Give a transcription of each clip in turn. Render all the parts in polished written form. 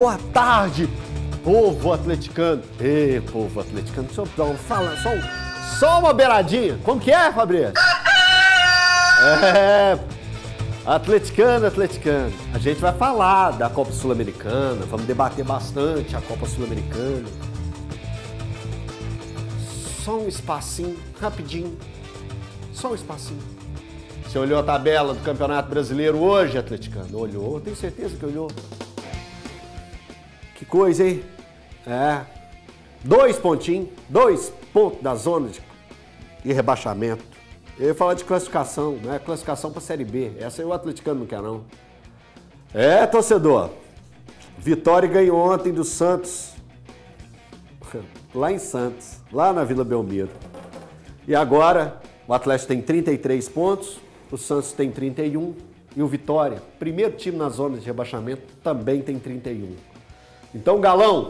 Boa tarde, povo atleticano. Ei, povo atleticano, deixa eu dar uma fala, só uma beiradinha. Como que é, Fabrício? Atleticano. A gente vai falar da Copa Sul-Americana, vamos debater bastante a Copa Sul-Americana. Só um espacinho, rapidinho. Só um espacinho. Você olhou a tabela do Campeonato Brasileiro hoje, atleticano? Olhou, eu tenho certeza que olhou. Que coisa, hein? 2 pontinhos, 2 pontos da zona de rebaixamento. Eu ia falar de classificação, não é classificação para a Série B. Essa aí o atleticano não quer, não. Torcedor. Vitória ganhou ontem do Santos. Lá em Santos, lá na Vila Belmiro. E agora, o Atlético tem 33 pontos, o Santos tem 31 e o Vitória, primeiro time na zona de rebaixamento, também tem 31. Então, Galão,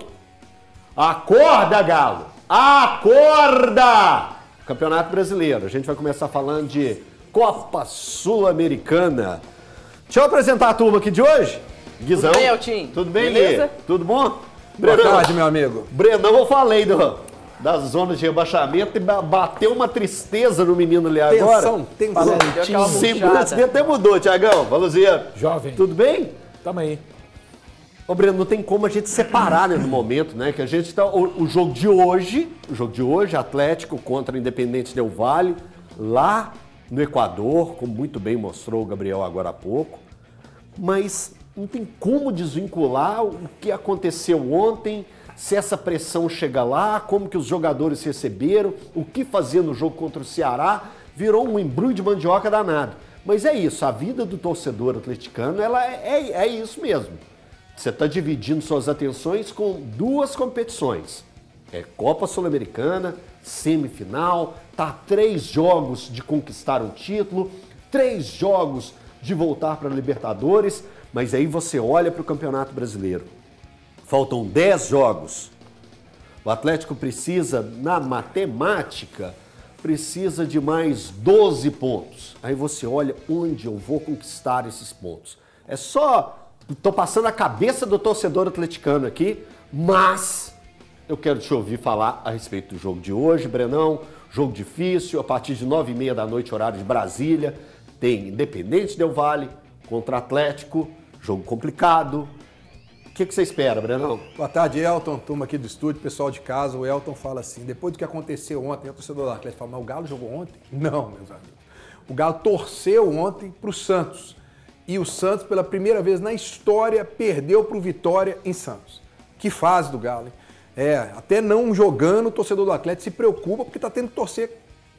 acorda, Galo! Acorda! Campeonato Brasileiro. A gente vai começar falando de Copa Sul-Americana. Deixa eu apresentar a turma aqui de hoje. Guizão. Tudo bem, Eltinho? Tudo bem, beleza? Lê? Tudo bom? Boa tarde, meu amigo. Brenão, eu falei das zonas de rebaixamento e bateu uma tristeza no menino ali agora. Tensão. Simplesmente até mudou, Tiagão. Valuzinho. Jovem. Tudo bem? Tamo aí. Ô, Breno, não tem como a gente separar, né, no momento, né? Que a gente tá. O jogo de hoje, Atlético contra Independente Del Valle, lá no Equador, como muito bem mostrou o Gabriel agora há pouco. Mas não tem como desvincular o que aconteceu ontem, se essa pressão chega lá, como que os jogadores receberam, o que fazer no jogo contra o Ceará, virou um embrulho de mandioca danado. Mas é isso, a vida do torcedor atleticano, ela é isso mesmo. Você está dividindo suas atenções com 2 competições. Copa Sul-Americana, semifinal, tá 3 jogos de conquistar um título, 3 jogos de voltar para a Libertadores, mas aí você olha para o Campeonato Brasileiro. Faltam 10 jogos. O Atlético precisa, na matemática, precisa de mais 12 pontos. Aí você olha onde eu vou conquistar esses pontos. É só... Estou passando a cabeça do torcedor atleticano aqui, mas eu quero te ouvir falar a respeito do jogo de hoje, Brenão. Jogo difícil, a partir de 9h30 da noite, horário de Brasília. Tem Independente Del Valle contra Atlético, jogo complicado. O que você espera, Brenão? Boa tarde, Elton, turma aqui do estúdio, pessoal de casa. O Elton fala assim, depois do que aconteceu ontem, o torcedor do Atlético fala, mas o Galo jogou ontem? Não, meus amigos. O Galo torceu ontem para o Santos. E o Santos, pela primeira vez na história, perdeu para o Vitória em Santos. Que fase do Galo, hein? Até não jogando, o torcedor do Atlético se preocupa porque está tendo que torcer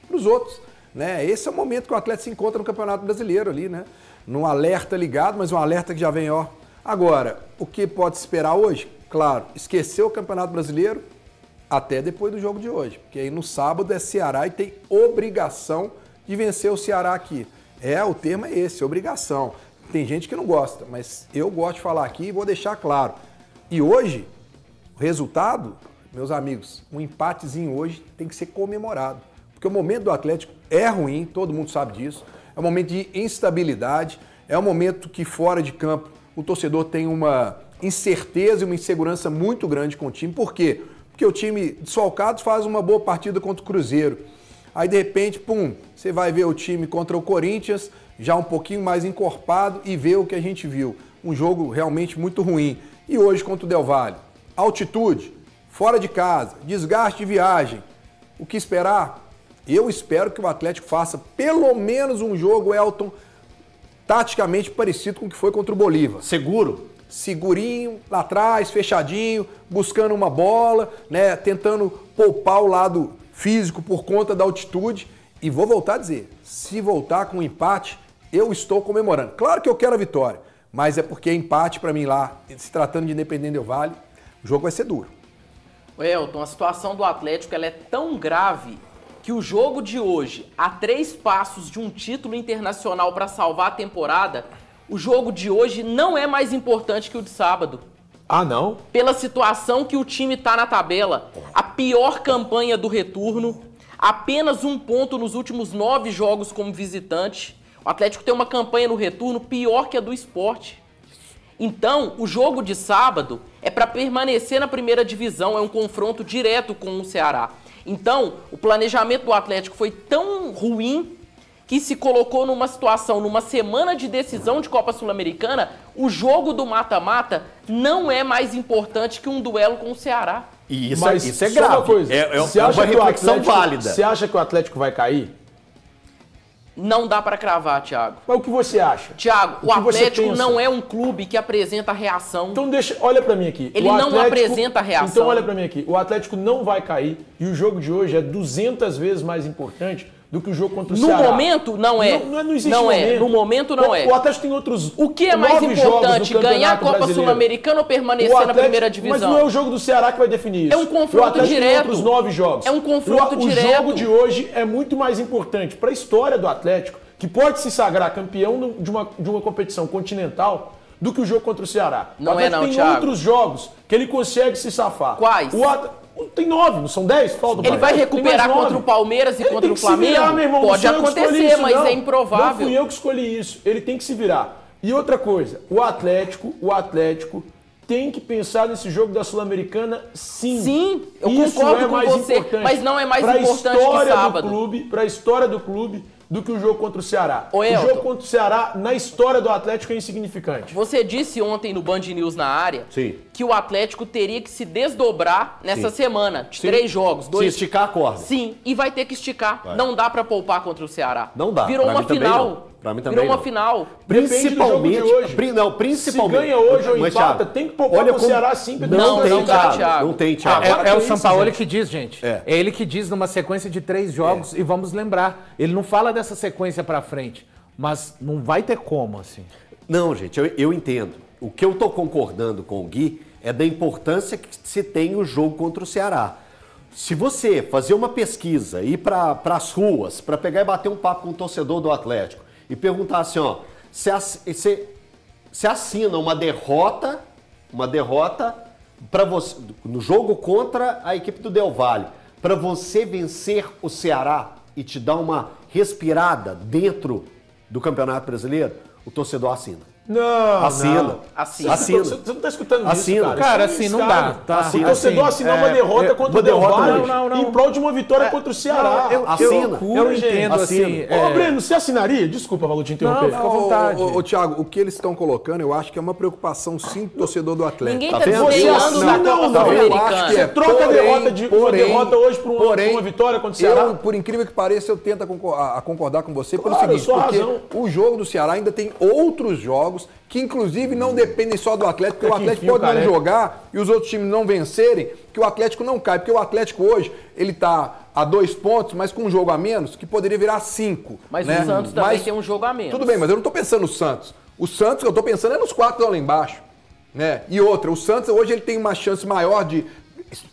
para os outros. Né? Esse é o momento que o Atlético se encontra no Campeonato Brasileiro ali, né? Num alerta ligado, mas um alerta que já vem, ó. Agora, o que pode esperar hoje? Claro, esquecer o Campeonato Brasileiro até depois do jogo de hoje. Porque aí no sábado é Ceará e tem obrigação de vencer o Ceará aqui. O termo é esse, obrigação. Tem gente que não gosta, mas eu gosto de falar aqui e vou deixar claro. E hoje, o resultado, meus amigos, um empatezinho hoje tem que ser comemorado. Porque o momento do Atlético é ruim, todo mundo sabe disso. É um momento de instabilidade, é um momento que fora de campo o torcedor tem uma incerteza e uma insegurança muito grande com o time. Por quê? Porque o time desfalcado faz uma boa partida contra o Cruzeiro. Aí, de repente, você vai ver o time contra o Corinthians, já um pouquinho mais encorpado e ver o que a gente viu. Um jogo realmente muito ruim. E hoje contra o Del Valle, altitude, fora de casa, desgaste de viagem. O que esperar? Eu espero que o Atlético faça pelo menos um jogo, Elton, taticamente parecido com o que foi contra o Bolívar. Seguro? Segurinho, lá atrás, fechadinho, buscando uma bola, né, tentando poupar o lado físico por conta da altitude. E vou voltar a dizer, se voltar com um empate, eu estou comemorando. Claro que eu quero a vitória, mas é porque empate para mim lá, se tratando de Independente Del Valle, o jogo vai ser duro. Elton, a situação do Atlético ela é tão grave que o jogo de hoje, a 3 passos de um título internacional para salvar a temporada, o jogo de hoje não é mais importante que o de sábado. Ah, não? Pela situação que o time está na tabela, a pior campanha do retorno, apenas 1 ponto nos últimos 9 jogos como visitante. O Atlético tem uma campanha no retorno pior que a do Sport. Então, o jogo de sábado é para permanecer na primeira divisão, é um confronto direto com o Ceará. Então, o planejamento do Atlético foi tão ruim que se colocou numa situação, numa semana de decisão de Copa Sul-Americana, o jogo do mata-mata não é mais importante que um duelo com o Ceará. E isso, Mas isso é só uma grave. coisa, É você uma acha que o reflexão Atlético- válida. Você acha que o Atlético vai cair? Não dá para cravar, Thiago. Mas o que você acha? Thiago, o que você Atlético pensa? não é um clube que apresenta reação. Então olha pra mim aqui. Ele O não apresenta reação. Então olha pra mim aqui. O Atlético não vai cair e o jogo de hoje é 200 vezes mais importante do que o jogo contra o No Ceará. momento, não é. Não existe Não é. momento. No momento, não é. O Atlético tem outros O que é mais 9 jogos no importante, ganhar a Campeonato Copa Brasileiro. Sul-Americana ou O permanecer na Atlético- primeira divisão? Mas não é o jogo do Ceará que vai definir isso. É um confronto o Atlético direto. Tem outros 9 jogos. É um confronto o direto. O jogo de hoje é muito mais importante para a história do Atlético, que pode se sagrar campeão de uma competição continental, do que o jogo contra o Ceará. Não o Atlético é não, tem Thiago. outros jogos que ele consegue se safar. Quais? Tem 9, não são 10? Falta Ele vai recuperar contra o Palmeiras e contra o Flamengo? Pode acontecer, mas é improvável. Não fui eu que escolhi isso. Ele tem que se virar. E outra coisa, o Atlético tem que pensar nesse jogo da Sul-Americana, sim. Sim, eu Isso concordo é com mais você, importante mas não é mais pra importante que história sábado. do clube, para a história do clube, do que o jogo contra o Ceará. Ô, O Elton. jogo contra o Ceará, na história do Atlético, é insignificante. Você disse ontem no Band News na área Sim. que o Atlético teria que se desdobrar nessa Sim. semana, de Sim. 3 jogos, Se 2. esticar a corda. Sim, e vai ter que esticar. Vai. Não dá pra poupar contra o Ceará. Não dá. Virou Pra uma mim também final. não. Pra mim também Virou uma não. final. Depende do Principalmente, jogo de hoje. principalmente. Se ganha hoje ou Mas, empata, Thiago, tem que poupar olha com o como- Ceará sim, Pedro. Não, Não tem, não dá, Thiago. Thiago. Não tem, Thiago. Para É com o isso, Sampaoli gente. que diz, gente. É. É ele que diz numa sequência de 3 jogos e vamos lembrar. Ele não fala dessa sequência pra frente, mas não vai ter como, assim. Não, gente, eu entendo. O que eu tô concordando com o Gui é da importância que se tem o jogo contra o Ceará. Se você fazer uma pesquisa, ir para as ruas, para pegar e bater um papo com o torcedor do Atlético e perguntar assim, ó, você assina uma derrota para você no jogo contra a equipe do Del Valle, para você vencer o Ceará e te dar uma respirada dentro do Campeonato Brasileiro, o torcedor assina. Não, Assina. não. Assina. Assina. Você não tá escutando Assina. isso, cara. Cara, Isso é assim, não arriscado. dá, tá? O torcedor Assim, assinar uma derrota contra o Del Valle não. em prol de uma vitória contra o Ceará. Assina. Eu entendo, assim. Ô, Breno, você assinaria? Desculpa, Valu, te interromper. Não, fica à vontade. Ô, Thiago, o que eles estão colocando, eu acho que é uma preocupação sim do torcedor do Atlético. Ninguém Tá tá vendo? desdenhando Você da assina Copa ou não? Eu acho que Sul-Americana. é. Você troca uma derrota hoje por uma vitória contra o Ceará? Eu, por incrível que pareça, eu tento a concordar com você pelo Claro, seguinte, sua porque razão. o jogo do Ceará ainda tem outros jogos que, inclusive, não dependem só do Atlético, porque o Que Atlético enfim, pode não careca. jogar e os outros times não vencerem, que o Atlético não cai, porque o Atlético hoje, ele tá a 2 pontos, mas com um jogo a menos, que poderia virar 5. Mas né? o Santos também Mas- tem um jogo a menos. Tudo bem, mas eu não tô pensando no Santos. O Santos que eu tô pensando é nos 4 que estão lá embaixo. Né? E outra, o Santos hoje ele tem uma chance maior de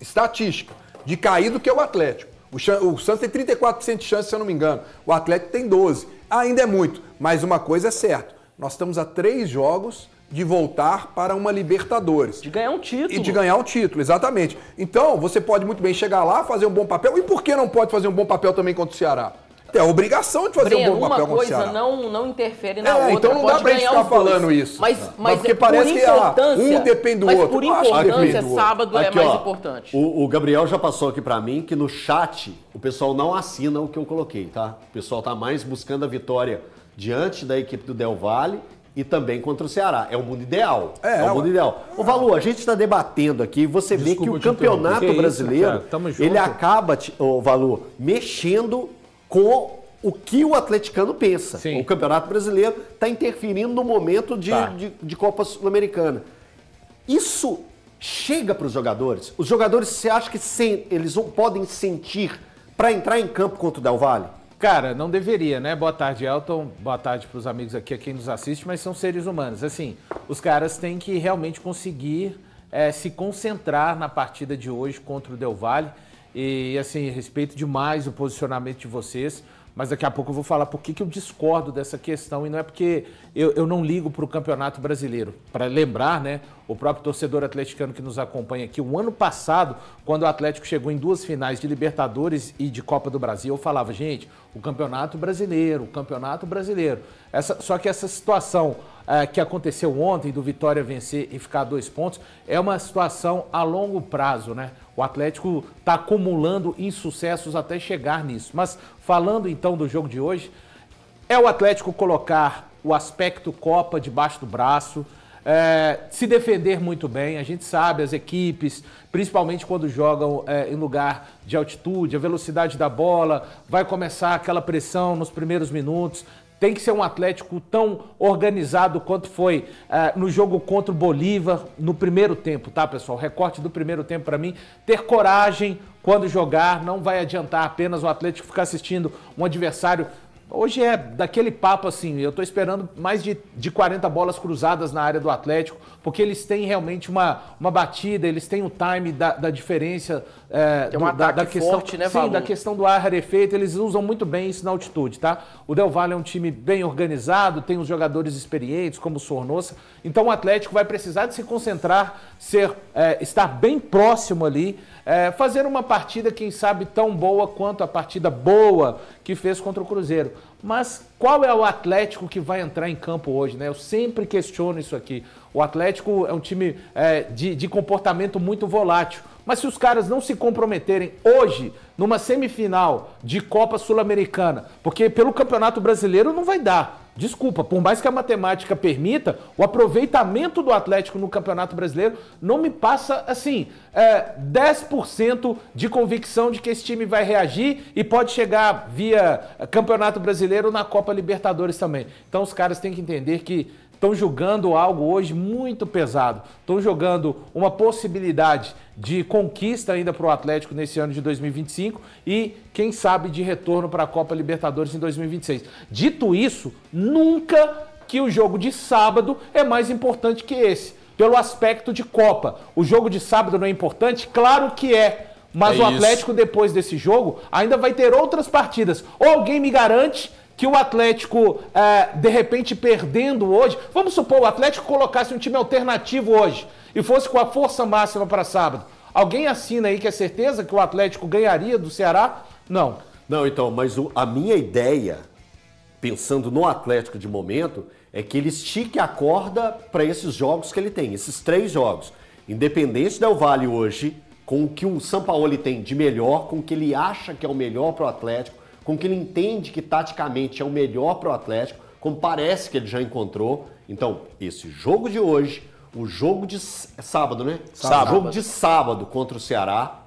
estatística de cair do que o Atlético. O Santos tem 34% de chance, se eu não me engano. O Atlético tem 12%. Ainda é muito, mas uma coisa é certa. Nós estamos a 3 jogos de voltar para uma Libertadores. De ganhar um título. E de ganhar um título, exatamente. Então, você pode muito bem chegar lá, fazer um bom papel. E por que não pode fazer um bom papel também contra o Ceará? Tem a obrigação de fazer Breno, um bom papel uma contra o coisa Ceará. não interfere na outra. Então não Pode dá pra gente ganhar ficar os dois. falando isso. Mas porque por parece que importância, um depende do mas outro. por Eu acho que depende importância, do outro. sábado é Aqui, mais ó, importante. O Gabriel já passou aqui pra mim que no chat o pessoal não assina o que eu coloquei, tá? O pessoal tá mais buscando a vitória diante da equipe do Del Valle e também contra o Ceará. É o mundo ideal. É o mundo ideal. Ô, Valu, a gente está debatendo aqui, você vê que o te campeonato Que isso, brasileiro, Thiago? Tamo junto. ele acaba, ô, Valu, mexendo com o que o atleticano pensa. Sim. O campeonato brasileiro está interferindo no momento de Copa Sul-Americana. Isso chega para os jogadores? Os jogadores, você acha que eles podem sentir para entrar em campo contra o Del Valle? Cara, não deveria, né? Boa tarde, Elton. Boa tarde para os amigos aqui, a quem nos assiste, mas são seres humanos. Assim, os caras têm que realmente conseguir se concentrar na partida de hoje contra o Del Valle. E, assim, respeito demais o posicionamento de vocês, mas daqui a pouco eu vou falar por que eu discordo dessa questão, e não é porque eu não ligo para o Campeonato Brasileiro. Para lembrar, né, o próprio torcedor atleticano que nos acompanha aqui, o ano passado, quando o Atlético chegou em 2 finais de Libertadores e de Copa do Brasil, eu falava, gente, o Campeonato Brasileiro. Só que essa situação que aconteceu ontem, do Vitória vencer e ficar a 2 pontos, é uma situação a longo prazo, né? O Atlético está acumulando insucessos até chegar nisso. Mas falando então do jogo de hoje, é o Atlético colocar o aspecto Copa debaixo do braço, se defender muito bem. A gente sabe, as equipes, principalmente quando jogam em lugar de altitude, a velocidade da bola, vai começar aquela pressão nos primeiros minutos. Tem que ser um Atlético tão organizado quanto foi no jogo contra o Bolívar no primeiro tempo, tá, pessoal? Recorte do primeiro tempo para mim. Ter coragem quando jogar, não vai adiantar apenas o Atlético ficar assistindo um adversário. Hoje é daquele papo assim, eu tô esperando mais de 40 bolas cruzadas na área do Atlético, porque eles têm realmente uma batida, eles têm o time da diferença Tem um ataque da questão, forte, né, sim, Valu? da questão do ar rarefeito, eles usam muito bem isso na altitude, tá? O Del Valle é um time bem organizado, tem os jogadores experientes, como o Sornosa, então o Atlético vai precisar de se concentrar, estar bem próximo ali, fazer uma partida, quem sabe, tão boa quanto a partida boa que fez contra o Cruzeiro. Mas qual é o Atlético que vai entrar em campo hoje, né? Eu sempre questiono isso aqui. O Atlético é um time de comportamento muito volátil. Mas se os caras não se comprometerem hoje, numa semifinal de Copa Sul-Americana, porque pelo Campeonato Brasileiro não vai dar. Desculpa, por mais que a matemática permita, o aproveitamento do Atlético no Campeonato Brasileiro não me passa, assim, 10% de convicção de que esse time vai reagir e pode chegar via Campeonato Brasileiro na Copa Libertadores também. Então os caras têm que entender que estão jogando algo hoje muito pesado. Estão jogando uma possibilidade de conquista ainda para o Atlético nesse ano de 2025 e, quem sabe, de retorno para a Copa Libertadores em 2026. Dito isso, nunca que o jogo de sábado é mais importante que esse, pelo aspecto de Copa. O jogo de sábado não é importante? Claro que é. Mas o Atlético, depois desse jogo, ainda vai ter outras partidas. Ou alguém me garante que o Atlético, de repente, perdendo hoje... Vamos supor, o Atlético colocasse um time alternativo hoje e fosse com a força máxima para sábado. Alguém assina aí que é certeza que o Atlético ganharia do Ceará? Não. Não, então, mas a minha ideia, pensando no Atlético de momento, é que ele estique a corda para esses jogos que ele tem, esses 3 jogos. Independente Del Valle hoje, com o que o Sampaoli tem de melhor, com o que ele acha que é o melhor para o Atlético, com o que ele entende que taticamente é o melhor para o Atlético, como parece que ele já encontrou. Então, esse jogo de hoje, o jogo de sábado, né? Sábado. O jogo de sábado contra o Ceará,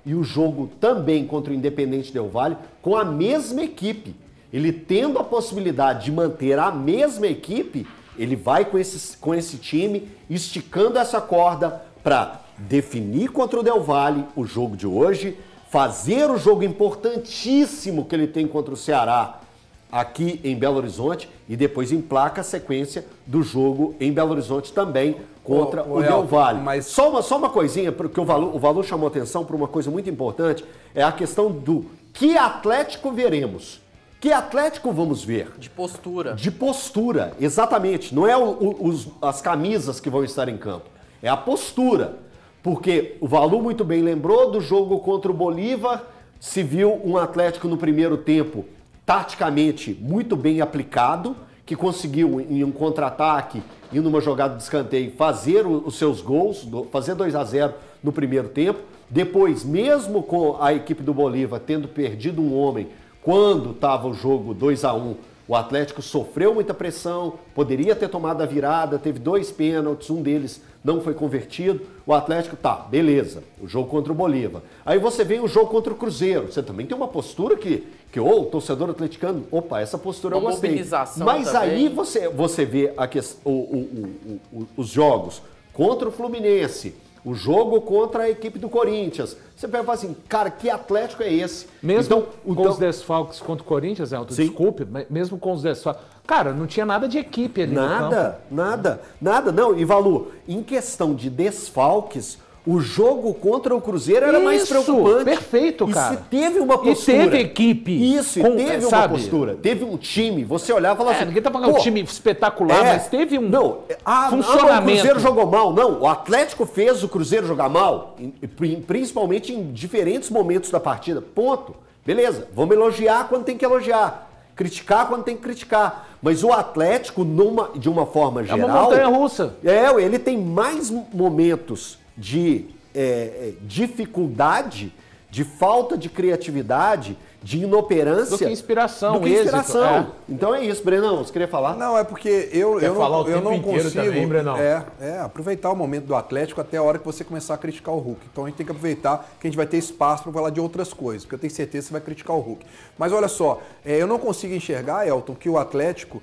e o jogo também contra o Independente Del Valle, com a mesma equipe. Ele tendo a possibilidade de manter a mesma equipe, ele vai com esse time, esticando essa corda para definir contra o Del Valle o jogo de hoje, fazer o jogo importantíssimo que ele tem contra o Ceará aqui em Belo Horizonte e depois emplaca a sequência do jogo em Belo Horizonte também contra o Del Valle. Mas... Só uma coisinha, porque o Valu chamou atenção para uma coisa muito importante, é a questão do que Atlético veremos. Que Atlético vamos ver? De postura. De postura, exatamente. Não é as camisas que vão estar em campo, é a postura. Porque o Valu muito bem lembrou do jogo contra o Bolívar, se viu um Atlético no primeiro tempo taticamente muito bem aplicado, que conseguiu em um contra-ataque e numa jogada de escanteio fazer os seus gols, fazer 2-0 no primeiro tempo. Depois, mesmo com a equipe do Bolívar tendo perdido um homem quando estava o jogo 2-1, o Atlético sofreu muita pressão, poderia ter tomado a virada, teve 2 pênaltis, um deles não foi convertido. O Atlético, beleza, o jogo contra o Bolívar. Aí você vem o jogo contra o Cruzeiro, você também tem uma postura que o torcedor atleticano, opa, essa postura eu gostei. Mobilização mas também. aí você vê os jogos contra o Fluminense, o jogo contra a equipe do Corinthians. Você pega e fala assim, cara, que Atlético é esse? Mesmo com os desfalques contra o Corinthians, Elton, Sim. desculpe, mas mesmo com os desfalques... Cara, não tinha nada de equipe ali no campo. Nada. Não, e Valu, em questão de desfalques, O jogo contra o Cruzeiro era mais Isso, preocupante. perfeito, cara. E se teve uma postura. E teve equipe. Isso, e teve uma postura. Teve um time. Você olhava e falava assim... Ninguém tá falando um time espetacular, mas teve um funcionamento. O Cruzeiro jogou mal. Não, o Atlético fez o Cruzeiro jogar mal, principalmente em diferentes momentos da partida. Ponto. Beleza, vamos elogiar quando tem que elogiar. Criticar quando tem que criticar. Mas o Atlético, de uma forma geral... É uma montanha-russa. Ele tem mais momentos de dificuldade, de falta de criatividade, de inoperância... Do que inspiração, do que inspiração. Então é isso, Brenão, você queria falar? Não, é porque eu não consigo também, Brenão? Aproveitar o momento do Atlético até a hora que você começar a criticar o Hulk. Então a gente tem que aproveitar que a gente vai ter espaço para falar de outras coisas, porque eu tenho certeza que você vai criticar o Hulk. Mas olha só, eu não consigo enxergar, Elton, que o Atlético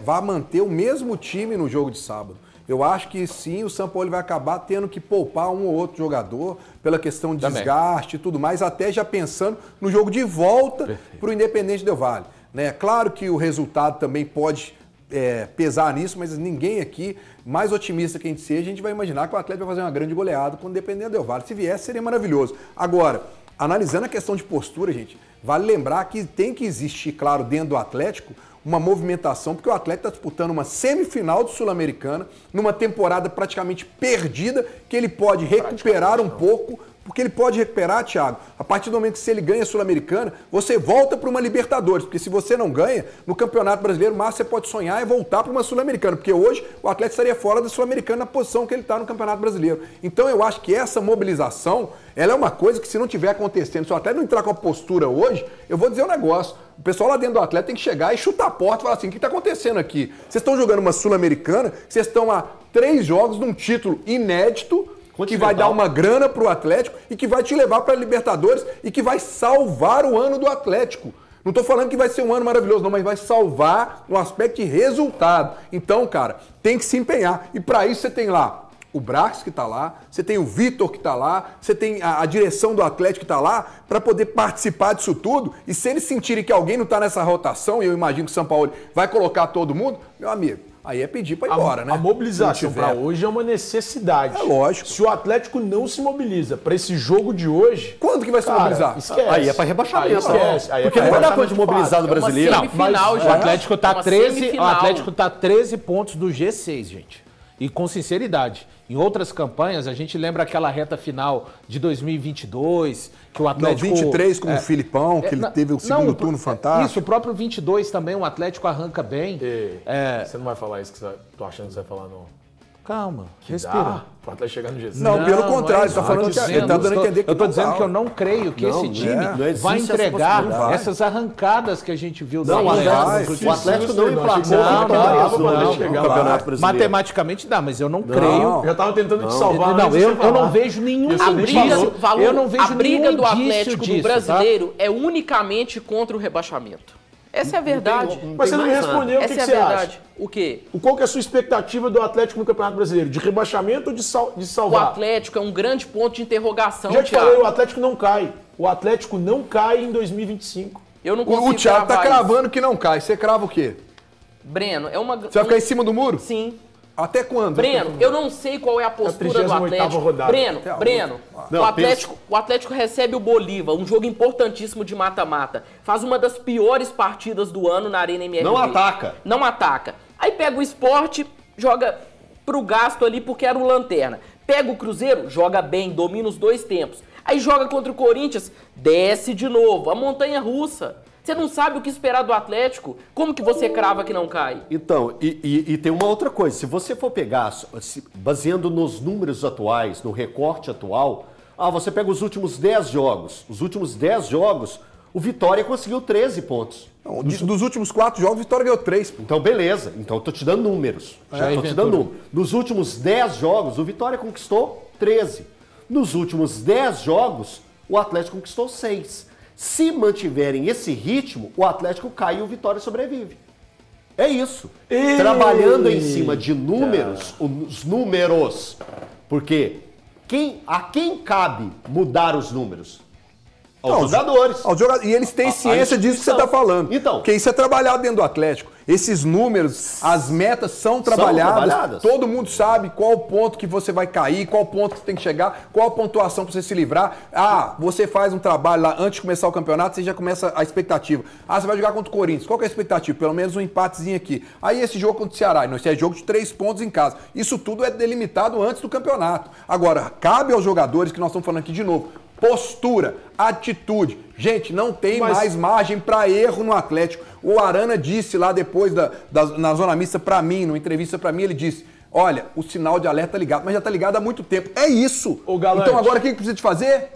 vai manter o mesmo time no jogo de sábado. Eu acho que sim, o São Paulo vai acabar tendo que poupar um ou outro jogador pela questão de desgaste e tudo mais, até já pensando no jogo de volta para o Independente Del Valle. Né? Claro que o resultado também pode pesar nisso, mas ninguém aqui, mais otimista que a gente seja, a gente vai imaginar que o Atlético vai fazer uma grande goleada com o Independente Del Valle. Se viesse, seria maravilhoso. Agora, analisando a questão de postura, gente, vale lembrar que tem que existir, claro, dentro do Atlético, uma movimentação, porque o Atlético está disputando uma semifinal do Sul-Americana, numa temporada praticamente perdida, que ele pode recuperar um pouco, porque ele pode recuperar, Thiago, a partir do momento que se ele ganha a Sul-Americana, você volta para uma Libertadores, porque se você não ganha, no Campeonato Brasileiro, o máximo você pode sonhar é voltar para uma Sul-Americana, porque hoje o Atlético estaria fora da Sul-Americana na posição que ele está no Campeonato Brasileiro. Então eu acho que essa mobilização, ela é uma coisa que se não tiver acontecendo, se o Atlético não entrar com a postura hoje, eu vou dizer um negócio, o pessoal lá dentro do Atlético tem que chegar e chutar a porta e falar assim, o que está acontecendo aqui? Vocês estão jogando uma Sul-Americana, vocês estão a 3 jogos de um título inédito, que vai dar uma grana pro Atlético e que vai te levar para a Libertadores e que vai salvar o ano do Atlético. Não tô falando que vai ser um ano maravilhoso, não, mas vai salvar no aspecto de resultado. Então, cara, tem que se empenhar. E para isso você tem lá o Brax que tá lá, você tem o Vitor que tá lá, você tem a direção do Atlético que tá lá para poder participar disso tudo. E se eles sentirem que alguém não tá nessa rotação, e eu imagino que o São Paulo vai colocar todo mundo, meu amigo, aí é pedir para ir embora, né? A mobilização para hoje é uma necessidade. É lógico. Se o Atlético não se mobiliza para esse jogo de hoje... Quando que vai se mobilizar? Esquece. Aí é para rebaixamento. Aí esquece. Aí porque não vai dar conta de mobilizar no brasileiro. É uma semifinal, O Atlético tá Uma 13, o semifinal. Atlético tá 13 pontos do G6, gente. E com sinceridade, em outras campanhas, a gente lembra aquela reta final de 2022, que o Atlético... Não, 23 com o Filipão, que ele teve o segundo turno fantástico. Isso, o próprio 22 também, o Atlético arranca bem. Você não vai falar isso que você tô achando que você vai falar, não. Calma, respira. O Atlético chegar no G6. Não, pelo contrário, é ele tá falando que ele tá dando a entender que eu tô não dizendo vai. que eu não creio que esse time vai existe entregar essa possibilidade. essas arrancadas que a gente viu Não, do o Atlético. Atlético não emplacou Não, vitórias não, no não, Campeonato Brasileiro. Matematicamente dá, mas eu não creio. Eu tava tentando te salvar. Não, antes de eu você falar. não vejo nenhum A briga, indício. Valor, Eu não vejo a briga nenhum do indício Atlético disso, do brasileiro é unicamente contra o rebaixamento. Essa é a verdade. Mas você não me respondeu o que Essa é você a acha. verdade. O quê? Qual que é a sua expectativa do Atlético no Campeonato Brasileiro? De rebaixamento ou de O salvar? Atlético é um grande ponto de interrogação, Já te Thiago. falei, o Atlético não cai. O Atlético não cai em 2025. Eu não consigo O Thiago tá cravar isso. cravando que não cai. Você crava o quê? Breno, é uma... Você vai ficar em cima do muro? Sim. Até quando? Breno, eu não sei qual é a postura do 38ª Atlético. rodada. Breno, Não, o Atlético recebe o Bolívar, um jogo importantíssimo de mata-mata. Faz uma das piores partidas do ano na Arena MRV. Não ataca. Não ataca. Aí pega o Sport, joga pro gasto ali porque era o lanterna. Pega o Cruzeiro, joga bem, domina os 2 tempos. Aí joga contra o Corinthians, desce de novo. A montanha russa. Você não sabe o que esperar do Atlético? Como que você crava que não cai? Então, e tem uma outra coisa. Se você for pegar, baseando nos números atuais, no recorte atual, você pega os últimos 10 jogos. Os últimos 10 jogos, o Vitória conseguiu 13 pontos. Não, dos últimos 4 jogos, o Vitória ganhou 3. Então, beleza. Então, eu tô te dando números. Tô te dando números. Nos últimos 10 jogos, o Vitória conquistou 13. Nos últimos 10 jogos, o Atlético conquistou 6. Se mantiverem esse ritmo, o Atlético cai e o Vitória sobrevive. É isso. Trabalhando em cima de números, os números. Porque a quem cabe mudar os números? Aos jogadores. E eles têm ciência disso que você está falando. Então. Porque isso é trabalhado dentro do Atlético. Esses números, as metas são trabalhadas. Todo mundo sabe qual o ponto que você vai cair, qual o ponto que você tem que chegar, qual a pontuação para você se livrar. Você faz um trabalho lá antes de começar o campeonato, você já começa a expectativa. Você vai jogar contra o Corinthians. Qual que é a expectativa? Pelo menos um empatezinho aqui. Aí esse jogo contra o Ceará. Não, esse é jogo de 3 pontos em casa. Isso tudo é delimitado antes do campeonato. Agora, cabe aos jogadores, que nós estamos falando aqui de novo, postura, atitude. Gente, não tem mais margem para erro no Atlético. O Arana disse lá depois na zona mista para mim, numa entrevista para mim, ele disse: olha, o sinal de alerta tá ligado, mas já tá ligado há muito tempo. É isso. Então agora o que precisa de fazer?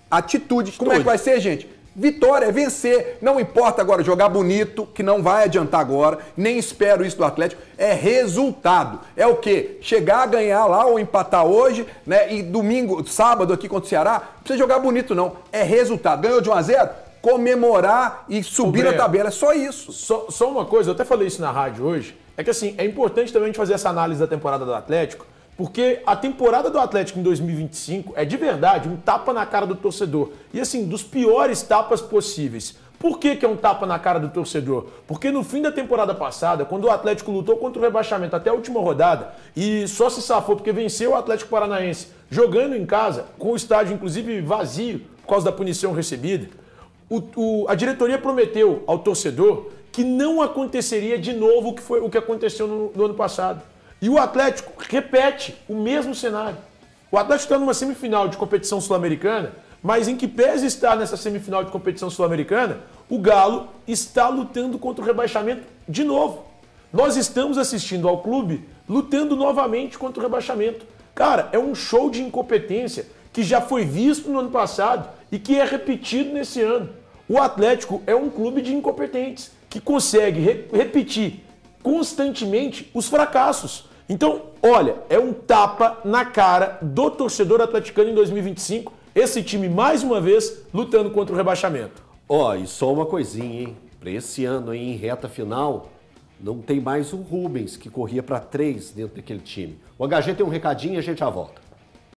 Atitude. Como é que vai ser, gente? Vitória, é vencer. Não importa agora jogar bonito, que não vai adiantar agora, nem espero isso do Atlético. É resultado. É o quê? Chegar a ganhar lá ou empatar hoje, né? E domingo, sábado aqui contra o Ceará, não precisa jogar bonito não. É resultado. Ganhou de 1-0? Comemorar e subir na tabela. É só isso. Só uma coisa, eu até falei isso na rádio hoje, é que assim, é importante também a gente fazer essa análise da temporada do Atlético, porque a temporada do Atlético em 2025 é de verdade um tapa na cara do torcedor. E assim, dos piores tapas possíveis. Por que é um tapa na cara do torcedor? Porque no fim da temporada passada, quando o Atlético lutou contra o rebaixamento até a última rodada e só se safou porque venceu o Atlético Paranaense jogando em casa, com o estádio inclusive vazio por causa da punição recebida, a diretoria prometeu ao torcedor que não aconteceria de novo o que foi o que aconteceu no ano passado. E o Atlético repete o mesmo cenário. O Atlético está numa semifinal de competição sul-americana, mas em que pese estar nessa semifinal de competição sul-americana, o Galo está lutando contra o rebaixamento de novo. Nós estamos assistindo ao clube lutando novamente contra o rebaixamento. Cara, é um show de incompetência que já foi visto no ano passado e que é repetido nesse ano. O Atlético é um clube de incompetentes que consegue repetir constantemente os fracassos. Então, olha, é um tapa na cara do torcedor atleticano em 2025. Esse time, mais uma vez, lutando contra o rebaixamento. E só uma coisinha, hein? Para esse ano aí, em reta final, não tem mais o Rubens, que corria para 3 dentro daquele time. O HG tem um recadinho e a gente já volta.